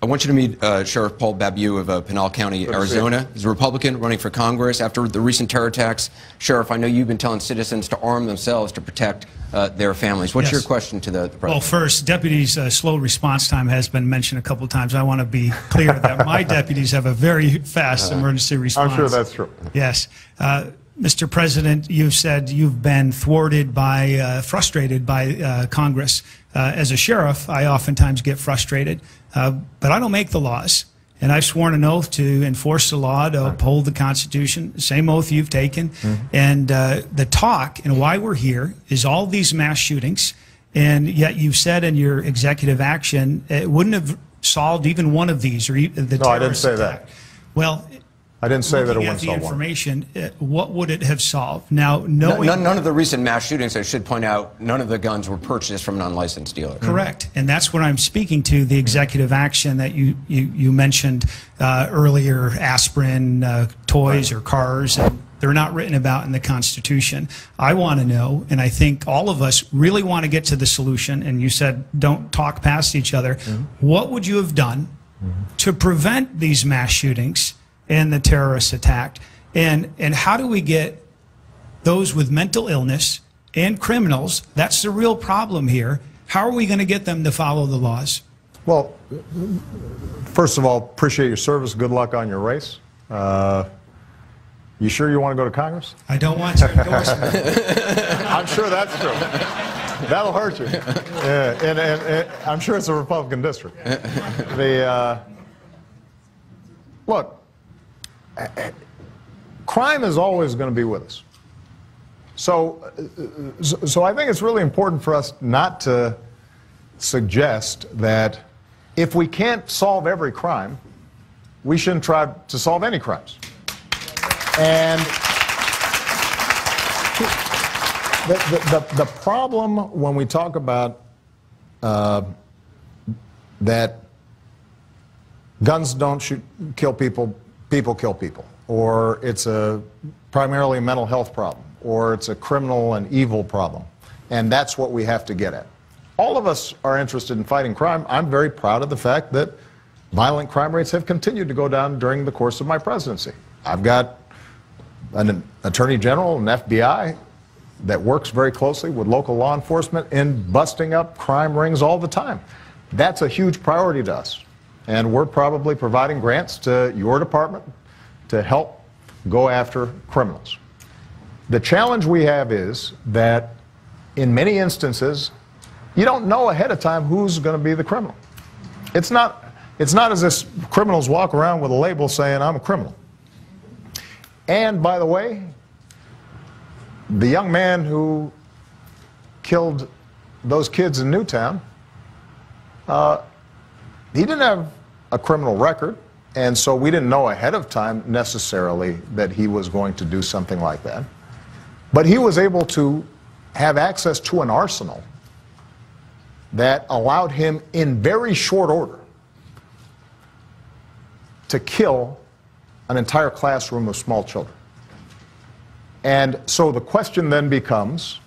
I want you to meet Sheriff Paul Babeu of Pinal County, Arizona. He's a Republican running for Congress. After the recent terror attacks, Sheriff, I know you've been telling citizens to arm themselves to protect their families. What's your question to the President? Well, first, deputies' slow response time has been mentioned a couple of times. I want to be clear that my deputies have a very fast emergency response. I'm sure that's true. Yes. Mr. President, you've said you've been thwarted by, frustrated by Congress. As a sheriff, I oftentimes get frustrated, but I don't make the laws. And I've sworn an oath to enforce the law, to uphold the Constitution, same oath you've taken. And the talk and why we're here is all these mass shootings, and yet you've said in your executive action it wouldn't have solved even one of these, or the terrorist No, I didn't say attack. that. Well, I didn't say that it looking wouldn't at the solve one. information, what would it have solved? Now, knowing none of the recent mass shootings, I should point out, none of the guns were purchased from an unlicensed dealer. Correct, and that's what I'm speaking to, the executive action that you mentioned earlier, aspirin, toys or cars, and they're not written about in the Constitution. I want to know, and I think all of us really want to get to the solution, and you said don't talk past each other. What would you have done to prevent these mass shootings and the terrorist attack, and how do we get those with mental illness and criminals? That's the real problem here. How are we going to get them to follow the laws? Well, first of all, appreciate your service. Good luck on your race. You sure you want to go to Congress? I don't want to endorse it. I'm sure that's true. That'll hurt you. Yeah, and I'm sure it's a Republican district. Look, crime is always going to be with us. So I think it's really important for us not to suggest that if we can't solve every crime, we shouldn't try to solve any crimes. And the problem when we talk about that guns don't kill people, people kill people, or it's primarily a mental health problem, or it's a criminal and evil problem, and that's what we have to get at. All of us are interested in fighting crime. I'm very proud of the fact that violent crime rates have continued to go down during the course of my presidency. I've got an attorney general and FBI that works very closely with local law enforcement in busting up crime rings all the time. That's a huge priority to us. And we're probably providing grants to your department to help go after criminals. The challenge we have is that in many instances, you don't know ahead of time who's going to be the criminal. It's not as if criminals walk around with a label saying, I'm a criminal. And by the way, the young man who killed those kids in Newtown, he didn't have a criminal record, and so we didn't know ahead of time necessarily that he was going to do something like that. But he was able to have access to an arsenal that allowed him in very short order to kill an entire classroom of small children. And so the question then becomes,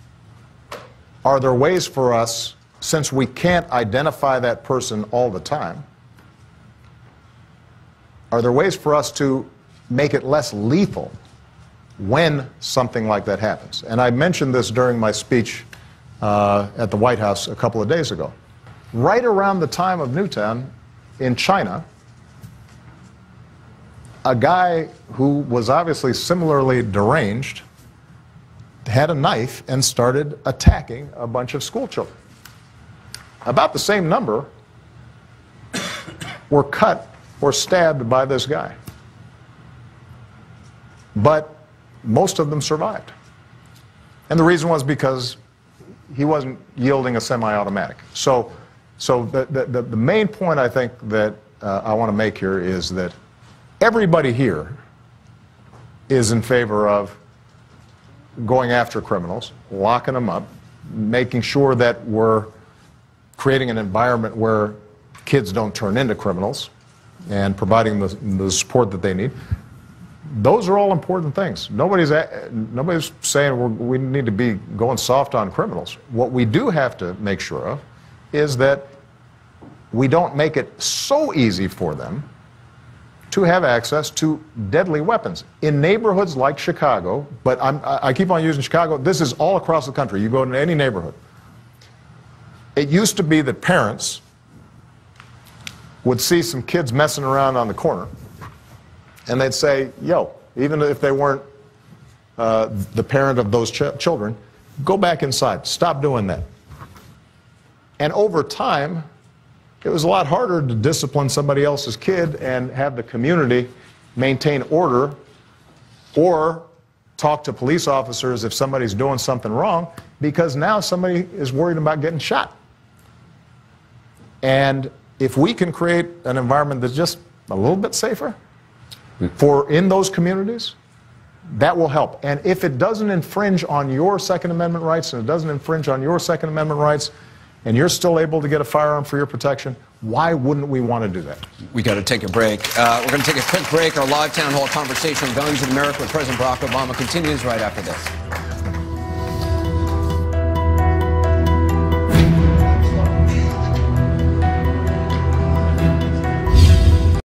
are there ways for us, since we can't identify that person all the time, are there ways for us to make it less lethal when something like that happens? And I mentioned this during my speech at the White House a couple of days ago. Right around the time of Newtown in China, a guy who was obviously similarly deranged had a knife and started attacking a bunch of school children. About the same number were cut or stabbed by this guy. But most of them survived. And the reason was because he wasn't yielding a semi-automatic. So the main point I think that I want to make here is that everybody here is in favor of going after criminals, locking them up, making sure that we're creating an environment where kids don't turn into criminals, and providing the support that they need. Those are all important things. Nobody's saying we need to be going soft on criminals. What we do have to make sure of is that we don't make it so easy for them to have access to deadly weapons. In neighborhoods like Chicago, but I keep on using Chicago, this is all across the country. You go into any neighborhood. It used to be that parents would see some kids messing around on the corner, and they'd say, yo, even if they weren't the parent of those children, go back inside, stop doing that. And over time, it was a lot harder to discipline somebody else's kid and have the community maintain order or talk to police officers if somebody's doing something wrong, because now somebody is worried about getting shot. And if we can create an environment that's just a little bit safer in those communities, that will help. And if it doesn't infringe on your Second Amendment rights, and it doesn't infringe on your Second Amendment rights, and you're still able to get a firearm for your protection, why wouldn't we want to do that? We got to take a break. We're going to take a quick break. Our live town hall conversation on guns in America with President Barack Obama continues right after this.